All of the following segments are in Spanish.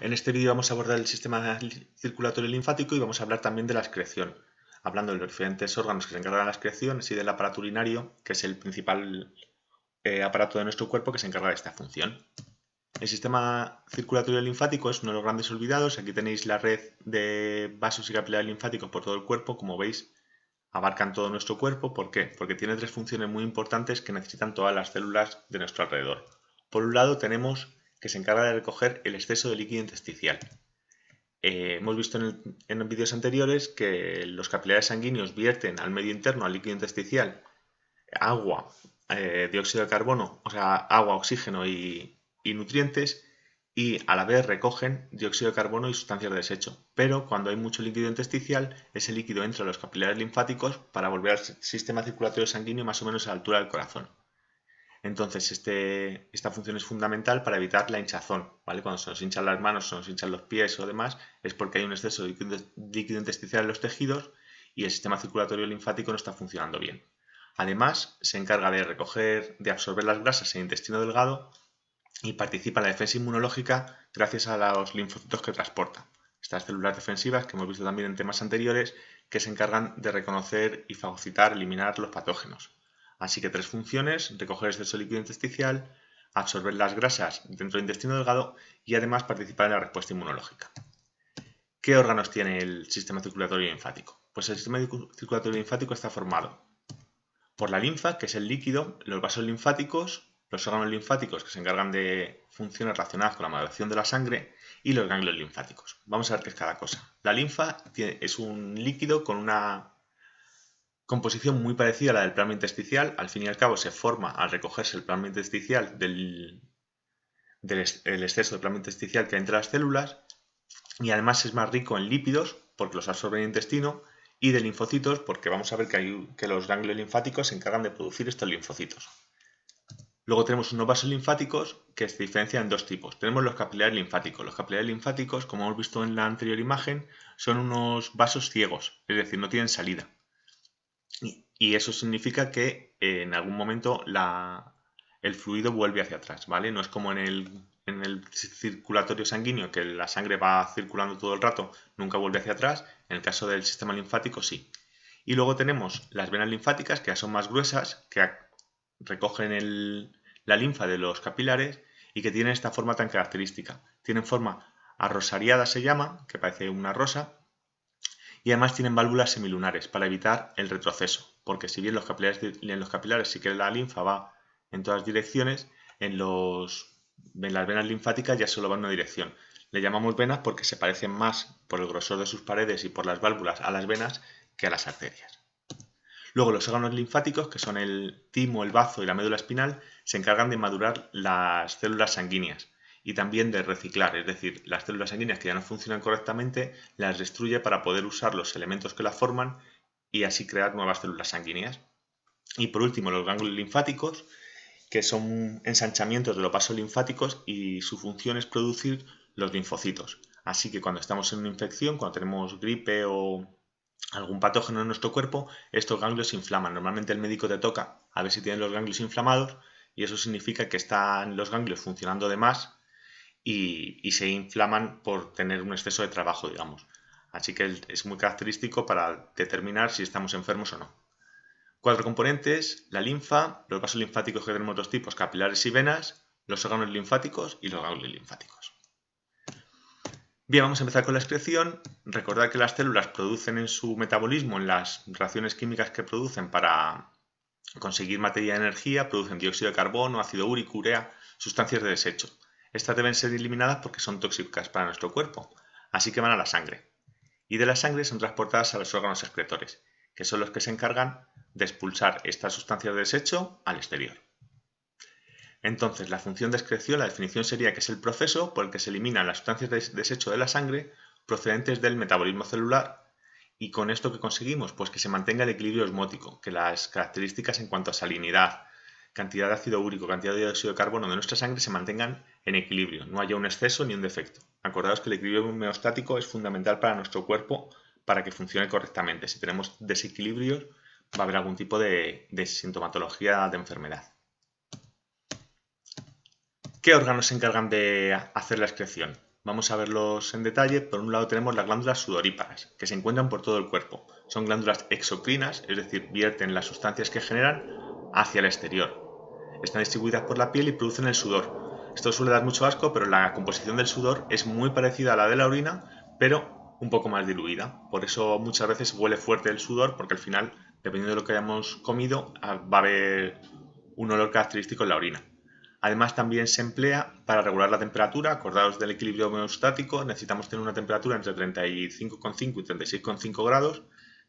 En este vídeo vamos a abordar el sistema circulatorio linfático y vamos a hablar también de la excreción, hablando de los diferentes órganos que se encargan de la excreción, así del aparato urinario, que es el principal aparato de nuestro cuerpo que se encarga de esta función. El sistema circulatorio linfático es uno de los grandes olvidados. Aquí tenéis la red de vasos y capilares linfáticos por todo el cuerpo. Como veis, abarcan todo nuestro cuerpo. ¿Por qué? Porque tiene tres funciones muy importantes que necesitan todas las células de nuestro alrededor. Por un lado, tenemos que se encarga de recoger el exceso de líquido intersticial. Hemos visto en vídeos anteriores que los capilares sanguíneos vierten al medio interno, al líquido intersticial, agua, dióxido de carbono, o sea, agua, oxígeno y nutrientes, y a la vez recogen dióxido de carbono y sustancias de desecho. Pero cuando hay mucho líquido intersticial, ese líquido entra a los capilares linfáticos para volver al sistema circulatorio sanguíneo más o menos a la altura del corazón. Entonces, esta función es fundamental para evitar la hinchazón, ¿vale? Cuando se nos hinchan las manos, se nos hinchan los pies o demás, es porque hay un exceso de líquido intersticial en los tejidos y el sistema circulatorio linfático no está funcionando bien. Además, se encarga de absorber las grasas en el intestino delgado y participa en la defensa inmunológica gracias a los linfocitos que transporta. Estas células defensivas, que hemos visto también en temas anteriores, que se encargan de reconocer y fagocitar, eliminar los patógenos. Así que tres funciones: recoger exceso líquido intersticial, absorber las grasas dentro del intestino delgado y además participar en la respuesta inmunológica. ¿Qué órganos tiene el sistema circulatorio linfático? Pues el sistema circulatorio linfático está formado por la linfa, que es el líquido, los vasos linfáticos, los órganos linfáticos que se encargan de funciones relacionadas con la maduración de la sangre y los ganglios linfáticos. Vamos a ver qué es cada cosa. La linfa es un líquido con una composición muy parecida a la del plasma intersticial. Al fin y al cabo se forma al recogerse el plasma intersticial del exceso de plasma intersticial que hay entre las células, y además es más rico en lípidos porque los absorbe en el intestino y de linfocitos porque vamos a ver que los ganglios linfáticos se encargan de producir estos linfocitos. Luego tenemos unos vasos linfáticos que se diferencian en dos tipos. Tenemos los capilares linfáticos. Los capilares linfáticos, como hemos visto en la anterior imagen, son unos vasos ciegos, es decir, no tienen salida. Y eso significa que en algún momento el fluido vuelve hacia atrás, ¿vale? No es como en el circulatorio sanguíneo, que la sangre va circulando todo el rato, nunca vuelve hacia atrás. En el caso del sistema linfático, sí. Y luego tenemos las venas linfáticas, que ya son más gruesas, que recogen la linfa de los capilares y que tienen esta forma tan característica. Tienen forma arrosariada, se llama, que parece una rosa, y además tienen válvulas semilunares para evitar el retroceso, porque si bien en los capilares sí que la linfa va en todas direcciones, en las venas linfáticas ya solo va en una dirección. Le llamamos venas porque se parecen más por el grosor de sus paredes y por las válvulas a las venas que a las arterias. Luego los órganos linfáticos, que son el timo, el bazo y la médula espinal, se encargan de madurar las células sanguíneas y también de reciclar, es decir, las células sanguíneas que ya no funcionan correctamente las destruye para poder usar los elementos que las forman y así crear nuevas células sanguíneas. Y por último, los ganglios linfáticos, que son ensanchamientos de los vasos linfáticos y su función es producir los linfocitos. Así que cuando estamos en una infección, cuando tenemos gripe o algún patógeno en nuestro cuerpo, estos ganglios se inflaman. Normalmente el médico te toca a ver si tienes los ganglios inflamados y eso significa que están los ganglios funcionando de más y se inflaman por tener un exceso de trabajo, digamos. Así que es muy característico para determinar si estamos enfermos o no. Cuatro componentes: la linfa, los vasos linfáticos, que tenemos dos tipos, capilares y venas, los órganos linfáticos y los ganglios linfáticos. Bien, vamos a empezar con la excreción. Recordad que las células producen en su metabolismo, en las reacciones químicas que producen para conseguir materia de energía, producen dióxido de carbono, ácido úrico, urea, sustancias de desecho. Estas deben ser eliminadas porque son tóxicas para nuestro cuerpo, así que van a la sangre. Y de la sangre son transportadas a los órganos excretores, que son los que se encargan de expulsar estas sustancias de desecho al exterior. Entonces, la función de excreción, la definición sería que es el proceso por el que se eliminan las sustancias de desecho de la sangre procedentes del metabolismo celular. ¿Y con esto qué conseguimos? Pues que se mantenga el equilibrio osmótico, que las características en cuanto a salinidad, cantidad de ácido úrico, cantidad de dióxido de carbono de nuestra sangre se mantengan en equilibrio, no haya un exceso ni un defecto. Acordaos que el equilibrio homeostático es fundamental para nuestro cuerpo para que funcione correctamente. Si tenemos desequilibrios, va a haber algún tipo de sintomatología de enfermedad. ¿Qué órganos se encargan de hacer la excreción? Vamos a verlos en detalle. Por un lado tenemos las glándulas sudoríparas, que se encuentran por todo el cuerpo. Son glándulas exocrinas, es decir, vierten las sustancias que generan hacia el exterior. Están distribuidas por la piel y producen el sudor. Esto suele dar mucho asco, pero la composición del sudor es muy parecida a la de la orina, pero un poco más diluida. Por eso muchas veces huele fuerte el sudor, porque al final, dependiendo de lo que hayamos comido, va a haber un olor característico en la orina. Además, también se emplea para regular la temperatura. Acordaos del equilibrio homeostático, necesitamos tener una temperatura entre 35,5 y 36,5 grados.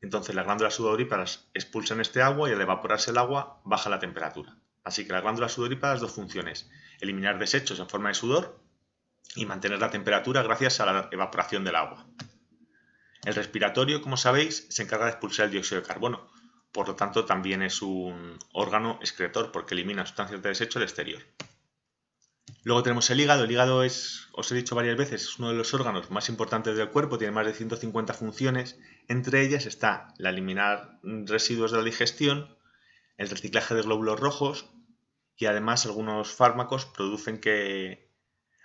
Entonces las glándulas sudoríparas expulsan este agua y al evaporarse el agua baja la temperatura. Así que las glándulas sudoríparas, dos funciones: eliminar desechos en forma de sudor y mantener la temperatura gracias a la evaporación del agua. El respiratorio, como sabéis, se encarga de expulsar el dióxido de carbono. Por lo tanto, también es un órgano excretor porque elimina sustancias de desecho al exterior. Luego tenemos el hígado. El hígado es, os he dicho varias veces, es uno de los órganos más importantes del cuerpo, tiene más de 150 funciones. Entre ellas está la eliminar residuos de la digestión, el reciclaje de glóbulos rojos y además algunos fármacos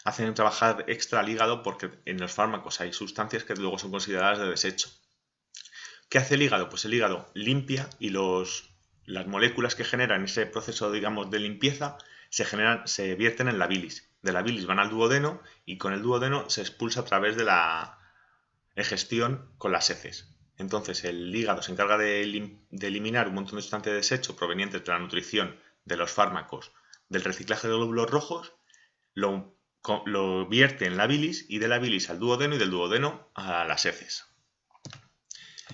hacen trabajar extra al hígado porque en los fármacos hay sustancias que luego son consideradas de desecho. ¿Qué hace el hígado? Pues el hígado limpia y las moléculas que generan ese proceso, digamos, de limpieza se vierten en la bilis. De la bilis van al duodeno y con el duodeno se expulsa a través de la egestión con las heces. Entonces el hígado se encarga de eliminar un montón de sustancias de desecho provenientes de la nutrición, de los fármacos, del reciclaje de glóbulos rojos, lo vierte en la bilis y de la bilis al duodeno y del duodeno a las heces.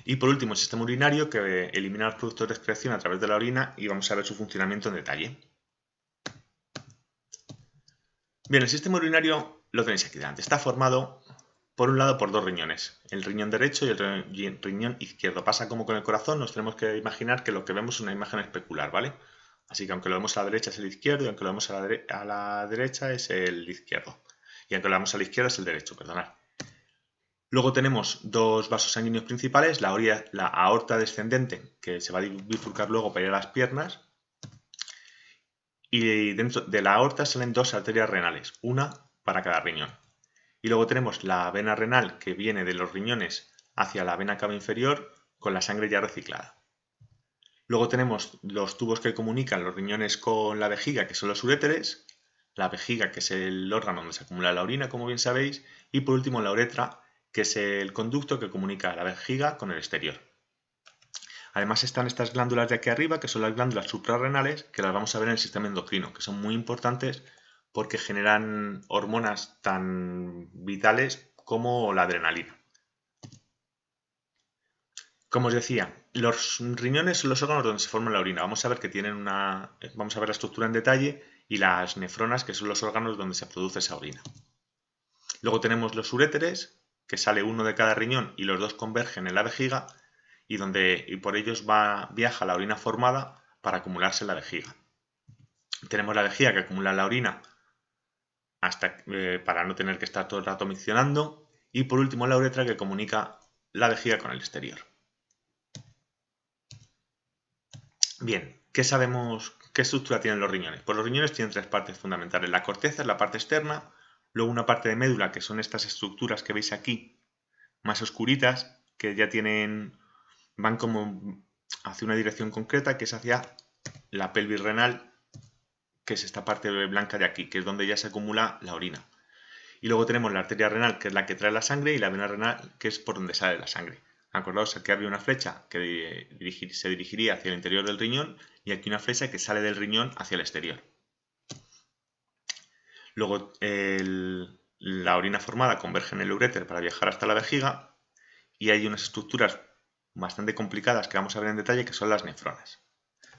Y por último, el sistema urinario, que elimina los productos de excreción a través de la orina, y vamos a ver su funcionamiento en detalle. Bien, el sistema urinario lo tenéis aquí delante. Está formado, por un lado, por dos riñones, el riñón derecho y el riñón izquierdo. Pasa como con el corazón, nos tenemos que imaginar que lo que vemos es una imagen especular, ¿vale? Así que aunque lo vemos a la derecha es el izquierdo, y aunque lo vemos a la derecha es el izquierdo. Y aunque lo vemos a la izquierda es el derecho, perdonad. Luego tenemos dos vasos sanguíneos principales, la aorta descendente, que se va a bifurcar luego para ir a las piernas, y dentro de la aorta salen dos arterias renales, una para cada riñón. Y luego tenemos la vena renal, que viene de los riñones hacia la vena cava inferior con la sangre ya reciclada. Luego tenemos los tubos que comunican los riñones con la vejiga, que son los uréteres, la vejiga, que es el órgano donde se acumula la orina, como bien sabéis, y por último la uretra, que es el conducto que comunica la vejiga con el exterior. Además están estas glándulas de aquí arriba, que son las glándulas suprarrenales, que las vamos a ver en el sistema endocrino, que son muy importantes porque generan hormonas tan vitales como la adrenalina. Como os decía, los riñones son los órganos donde se forma la orina. Vamos a ver vamos a ver la estructura en detalle y las nefronas, que son los órganos donde se produce esa orina. Luego tenemos los uréteres, que sale uno de cada riñón y los dos convergen en la vejiga y por ellos viaja la orina formada para acumularse en la vejiga. Tenemos la vejiga que acumula la orina para no tener que estar todo el rato miccionando, y por último la uretra, que comunica la vejiga con el exterior. Bien, ¿qué sabemos? ¿Qué estructura tienen los riñones? Pues los riñones tienen tres partes fundamentales. La corteza es la parte externa, luego una parte de médula, que son estas estructuras que veis aquí, más oscuritas, que ya van como hacia una dirección concreta, que es hacia la pelvis renal, que es esta parte blanca de aquí, que es donde ya se acumula la orina. Y luego tenemos la arteria renal, que es la que trae la sangre, y la vena renal, que es por donde sale la sangre. Acordaos que había una flecha que se dirigiría hacia el interior del riñón y aquí una flecha que sale del riñón hacia el exterior. Luego la orina formada converge en el uréter para viajar hasta la vejiga y hay unas estructuras bastante complicadas que vamos a ver en detalle, que son las nefronas.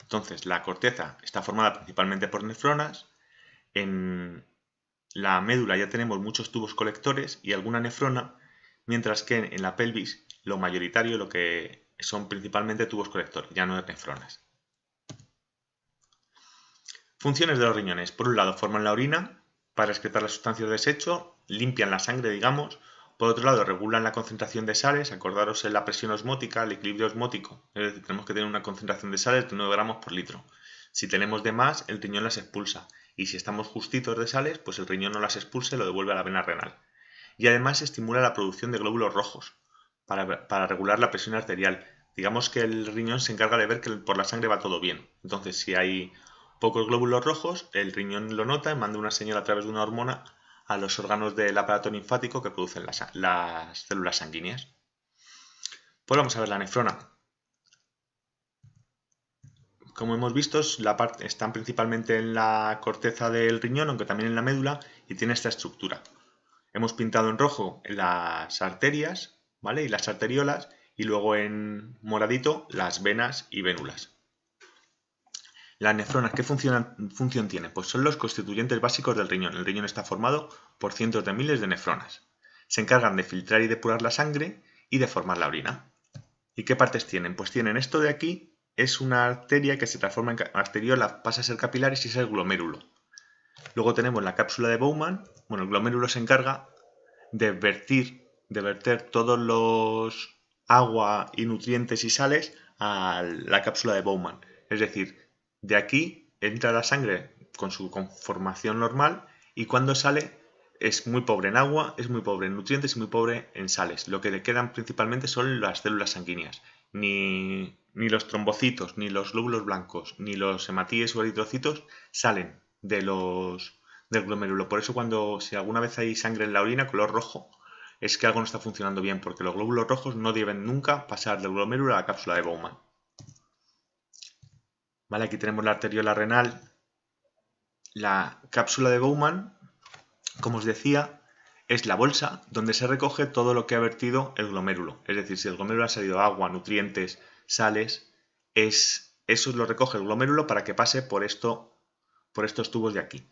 Entonces, la corteza está formada principalmente por nefronas. En la médula ya tenemos muchos tubos colectores y alguna nefrona, mientras que en la pelvis lo mayoritario lo que son principalmente tubos colectores, ya no nefronas. Funciones de los riñones. Por un lado, forman la orina para excretar las sustancias de desecho, limpian la sangre, digamos. Por otro lado, regulan la concentración de sales. Acordaros en la presión osmótica, el equilibrio osmótico. Es decir, tenemos que tener una concentración de sales de 9 gramos por litro. Si tenemos de más, el riñón las expulsa. Y si estamos justitos de sales, pues el riñón no las expulsa y lo devuelve a la vena renal. y además estimula la producción de glóbulos rojos para regular la presión arterial. Digamos que el riñón se encarga de ver que por la sangre va todo bien. Entonces, si hay pocos glóbulos rojos, el riñón lo nota y manda una señal a través de una hormona a los órganos del aparato linfático que producen las células sanguíneas. Pues vamos a ver la nefrona. Como hemos visto, están principalmente en la corteza del riñón, aunque también en la médula, y tiene esta estructura. Hemos pintado en rojo las arterias, ¿vale? Y las arteriolas, y luego en moradito las venas y vénulas. Las nefronas, ¿qué función tienen? Pues son los constituyentes básicos del riñón. El riñón está formado por cientos de miles de nefronas. Se encargan de filtrar y depurar la sangre y de formar la orina. ¿Y qué partes tienen? Pues tienen esto de aquí, es una arteria que se transforma en arteriola, pasa a ser capilar y es el glomérulo. Luego tenemos la cápsula de Bowman. Bueno, el glomérulo se encarga de verter todos los agua y nutrientes y sales a la cápsula de Bowman. Es decir, de aquí entra la sangre con su conformación normal y cuando sale es muy pobre en agua, es muy pobre en nutrientes y muy pobre en sales. Lo que le quedan principalmente son las células sanguíneas. Ni los trombocitos, ni los glóbulos blancos, ni los hematíes o eritrocitos salen del glomérulo. Por eso si alguna vez hay sangre en la orina, color rojo, es que algo no está funcionando bien, porque los glóbulos rojos no deben nunca pasar del glomérulo a la cápsula de Bowman. Vale, aquí tenemos la arteriola renal. La cápsula de Bowman, como os decía, es la bolsa donde se recoge todo lo que ha vertido el glomérulo. Es decir, si el glomérulo ha salido agua, nutrientes, sales, eso lo recoge el glomérulo para que pase por estos tubos de aquí.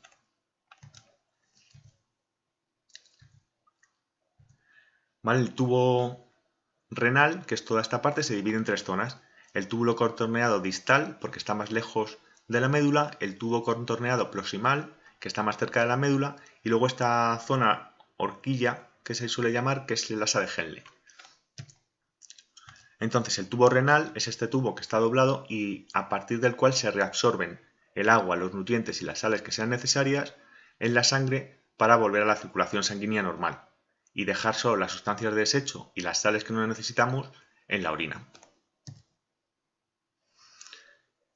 ¿Vale? El tubo renal, que es toda esta parte, se divide en tres zonas. El túbulo contorneado distal, porque está más lejos de la médula, el tubo contorneado proximal, que está más cerca de la médula, y luego esta zona horquilla, que se suele llamar, que es el asa de Henle. Entonces, el tubo renal es este tubo que está doblado y a partir del cual se reabsorben el agua, los nutrientes y las sales que sean necesarias en la sangre para volver a la circulación sanguínea normal y dejar solo las sustancias de desecho y las sales que no necesitamos en la orina.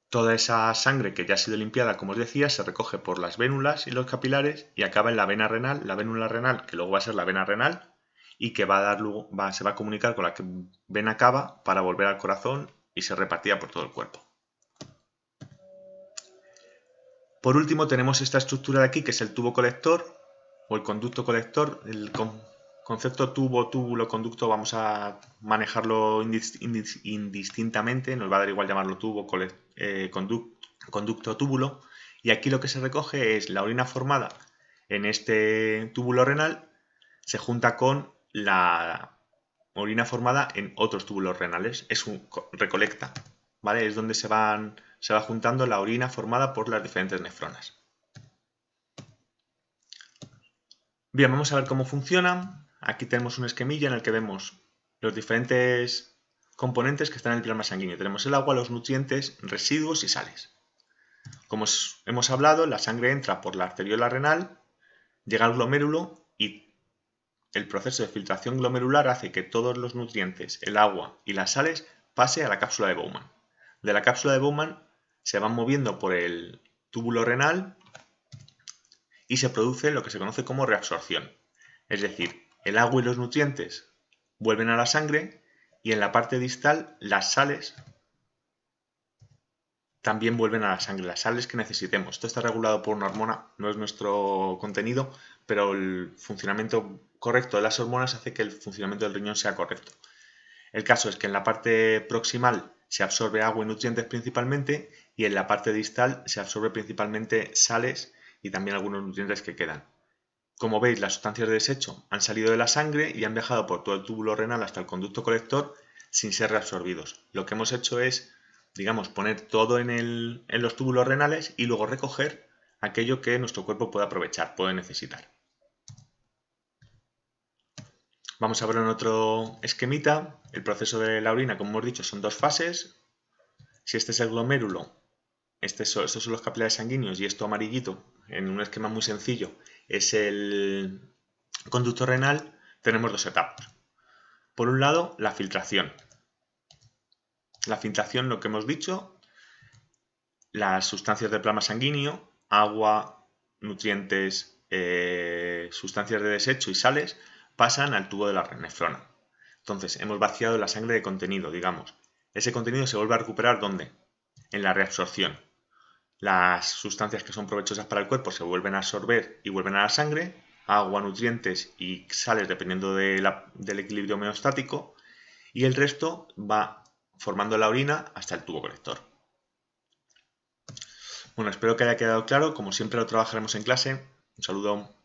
Toda esa sangre que ya ha sido limpiada, como os decía, se recoge por las vénulas y los capilares y acaba en la vena renal, la vénula renal, que luego va a ser la vena renal y que se va a comunicar con la vena cava para volver al corazón y ser repartida por todo el cuerpo. Por último tenemos esta estructura de aquí, que es el tubo colector o el conducto colector. El concepto tubo, túbulo, conducto vamos a manejarlo indistintamente, nos va a dar igual llamarlo tubo, conducto, túbulo, y aquí lo que se recoge es la orina formada en este túbulo renal, se junta con la orina formada en otros túbulos renales, es un recolecta, ¿vale? Es donde se va juntando la orina formada por las diferentes nefronas. Bien, vamos a ver cómo funciona. Aquí tenemos un esquemilla en el que vemos los diferentes componentes que están en el plasma sanguíneo. Tenemos el agua, los nutrientes, residuos y sales. Como hemos hablado, la sangre entra por la arteriola renal, llega al glomérulo y el proceso de filtración glomerular hace que todos los nutrientes, el agua y las sales pase a la cápsula de Bowman. De la cápsula de Bowman se van moviendo por el túbulo renal y se produce lo que se conoce como reabsorción. Es decir, el agua y los nutrientes vuelven a la sangre y en la parte distal las sales también vuelven a la sangre, las sales que necesitemos. Esto está regulado por una hormona, no es nuestro contenido, pero el funcionamiento correcto de las hormonas hace que el funcionamiento del riñón sea correcto. El caso es que en la parte proximal se absorbe agua y nutrientes principalmente y en la parte distal se absorbe principalmente sales y también algunos nutrientes que quedan. Como veis, las sustancias de desecho han salido de la sangre y han viajado por todo el túbulo renal hasta el conducto colector sin ser reabsorbidos. Lo que hemos hecho es, digamos, poner todo en los túbulos renales y luego recoger aquello que nuestro cuerpo puede aprovechar, puede necesitar. Vamos a ver en otro esquemita. El proceso de la orina, como hemos dicho, son dos fases. Si este es el glomérulo, estos son los capilares sanguíneos y esto amarillito, en un esquema muy sencillo, es el conducto renal, tenemos dos etapas. Por un lado, la filtración. La filtración, lo que hemos dicho, las sustancias del plasma sanguíneo, agua, nutrientes, sustancias de desecho y sales, pasan al tubo de la nefrona. Entonces, hemos vaciado la sangre de contenido, digamos. Ese contenido se vuelve a recuperar, ¿dónde? En la reabsorción. Las sustancias que son provechosas para el cuerpo se vuelven a absorber y vuelven a la sangre, agua, nutrientes y sales dependiendo del equilibrio homeostático, y el resto va formando la orina hasta el tubo colector. Bueno, espero que haya quedado claro. Como siempre lo trabajaremos en clase. Un saludo.